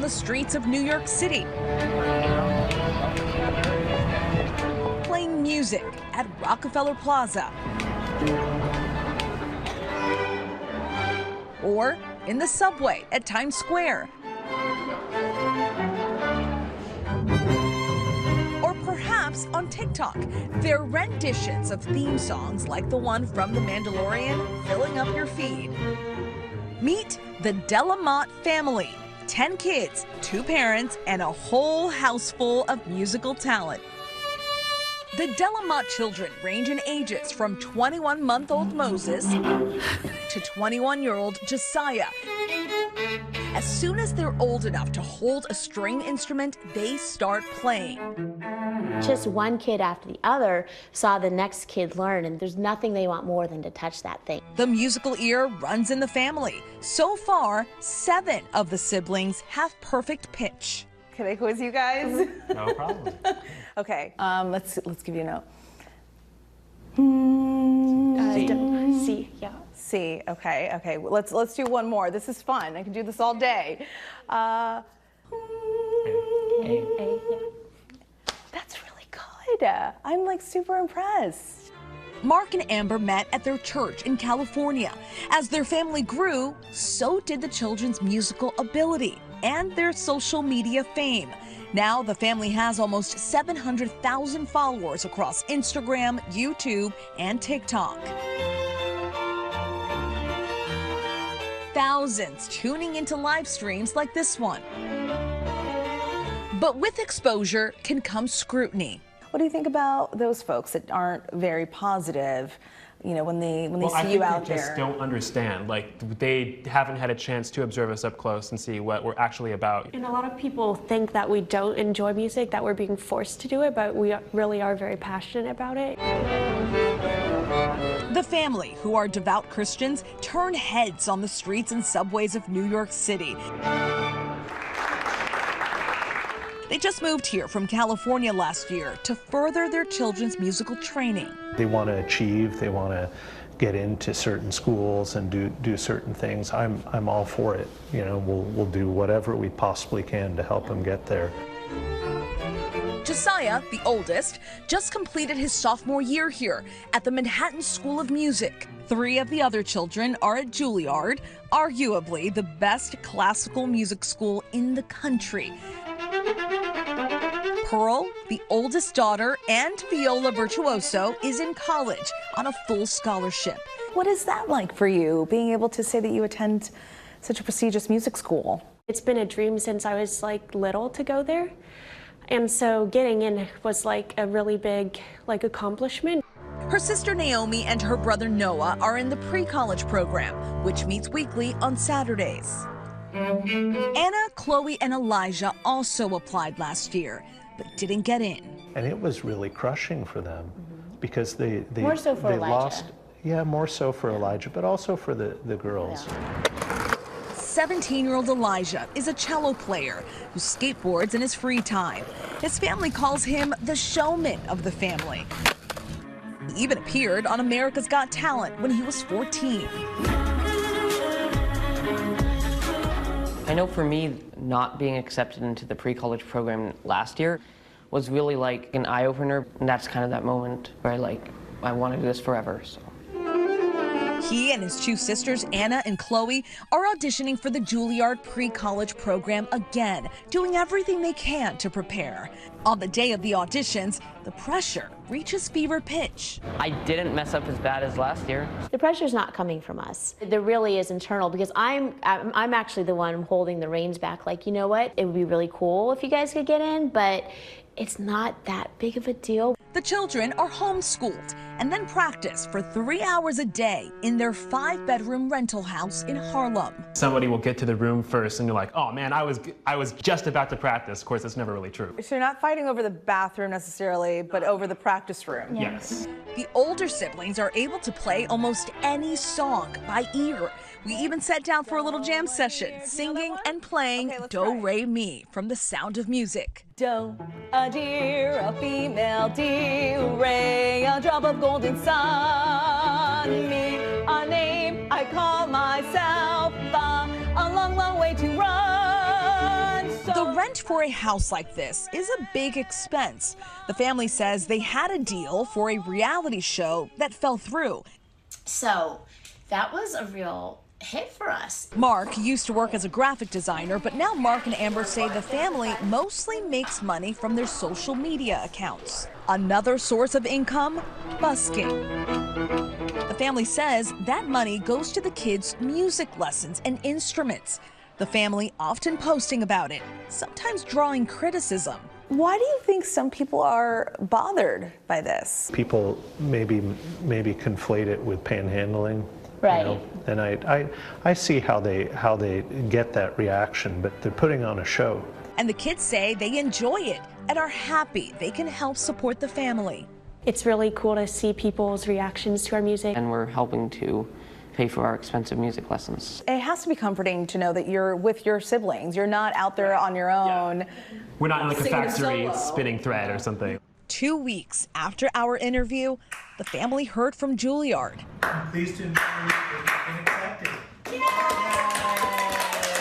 the streets of New York City, playing music at Rockefeller Plaza, or in the subway at Times Square, or perhaps on TikTok. Their renditions of theme songs like the one from The Mandalorian filling up your feed. Meet the Delamotte family. 10 kids, 2 parents, and a whole house full of musical talent. The Delamotte children range in ages from 21-month-old Moses to 21-year-old Josiah. As soon as they're old enough to hold a string instrument, they start playing. Just one kid after the other saw the next kid learn, and there's nothing they want more than to touch that thing. The musical ear runs in the family. So far, 7 of the siblings have perfect pitch. Can I quiz you guys? No problem. Okay, let's give you a note. C, yeah. C. Okay. Well, let's do one more. This is fun. I can do this all day. A, yeah. That's really good. I'm like super impressed. Mark and Amber met at their church in California. As their family grew, so did the children's musical ability and their social media fame. Now the family has almost 700,000 followers across Instagram, YouTube, and TikTok. Thousands tuning into live streams like this one. But with exposure can come scrutiny. What do you think about those folks that aren't very positive, you know, when they see you out there? They just don't understand. Like, they haven't had a chance to observe us up close and see what we're actually about. And a lot of people think that we don't enjoy music, that we're being forced to do it, but we really are very passionate about it. The family, who are devout Christians, turn heads on the streets and subways of New York City. They just moved here from California last year to further their children's musical training. They want to achieve, they want to get into certain schools and do certain things. I'm all for it. You know, we'll do whatever we possibly can to help them get there. Josiah, the oldest, just completed his sophomore year here at the Manhattan School of Music. 3 of the other children are at Juilliard, arguably the best classical music school in the country. Pearl, the oldest daughter and viola virtuoso, is in college on a full scholarship. What is that like for you, being able to say that you attend such a prestigious music school? It's been a dream since I was like little to go there. And so getting in was like a really big accomplishment. Her sister Naomi and her brother Noah are in the pre-college program, which meets weekly on Saturdays. Anna, Chloe, and Elijah also applied last year, but didn't get in. And it was really crushing for them because they More so for Elijah. lost. Yeah, more so for Elijah, but also for the girls. Yeah. 17-year-old Elijah is a cello player who skateboards in his free time. His family calls him the showman of the family. He even appeared on America's Got Talent when he was 14. I know for me, not being accepted into the pre-college program last year was really like an eye-opener, and that's kind of that moment where I want to do this forever. So. He and his 2 sisters, Anna and Chloe, are auditioning for the Juilliard pre-college program again, doing everything they can to prepare. On the day of the auditions, the pressure reaches fever pitch. I didn't mess up as bad as last year. The pressure's not coming from us. There really is internal, because I'm actually the one holding the reins back. Like, you know what? It would be really cool if you guys could get in, but it's not that big of a deal. The children are homeschooled and then practice for 3 hours a day in their 5-bedroom rental house in Harlem. Somebody will get to the room first and you're like, oh man, I was just about to practice. Of course, that's never really true. So you're not fighting over the bathroom necessarily, but over the practice room. Yeah. Yes. The older siblings are able to play almost any song by ear. We even sat down for a little jam session, singing and playing Do, Re, Mi from The Sound of Music. Do, a deer, a female deer, Re, a drop of golden sun, Mi, a name I call myself, a long, long way to run. Rent for a house like this is a big expense. The family says they had a deal for a reality show that fell through. So that was a real hit for us. Mark used to work as a graphic designer, but now Mark and Amber say the family mostly makes money from their social media accounts. Another source of income, busking. The family says that money goes to the kids' music lessons and instruments. The family often posting about it, sometimes drawing criticism. Why do you think some people are bothered by this? People maybe conflate it with panhandling. Right. You know? And I see how they get that reaction, but they're putting on a show. And the kids say they enjoy it and are happy they can help support the family. It's really cool to see people's reactions to our music. And we're helping to pay for our expensive music lessons. It has to be comforting to know that you're with your siblings. You're not out there on your own. We're not in like a Singing factory solo. spinning thread or something. 2 weeks after our interview, the family heard from Juilliard. Pleased to inform you that you've been accepted.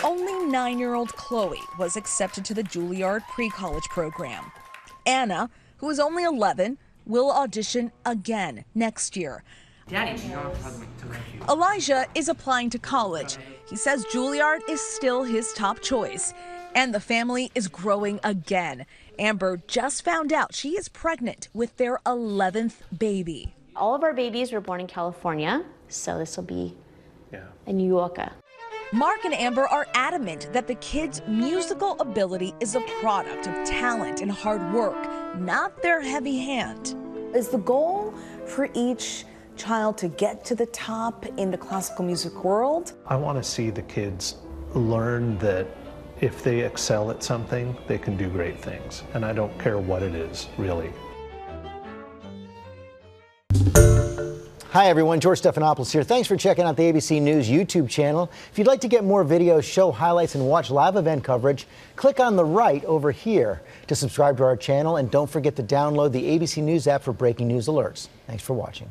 Only 9-year-old Chloe was accepted to the Juilliard pre-college program. Anna, who is only 11, will audition again next year. Elijah is applying to college. He says Juilliard is still his top choice. And the family is growing again. Amber just found out she is pregnant with their 11th baby. All of our babies were born in California, so this will be a New Yorker. Mark and Amber are adamant that the kids' musical ability is a product of talent and hard work, not their heavy hand. Is the goal for each child to get to the top in the classical music world? I want to see the kids learn that if they excel at something, they can do great things. And I don't care what it is, really. Hi everyone, George Stephanopoulos here. Thanks for checking out the ABC News YouTube channel. If you'd like to get more videos, show highlights, and watch live event coverage, click on the right over here to subscribe to our channel, and don't forget to download the ABC News app for breaking news alerts. Thanks for watching.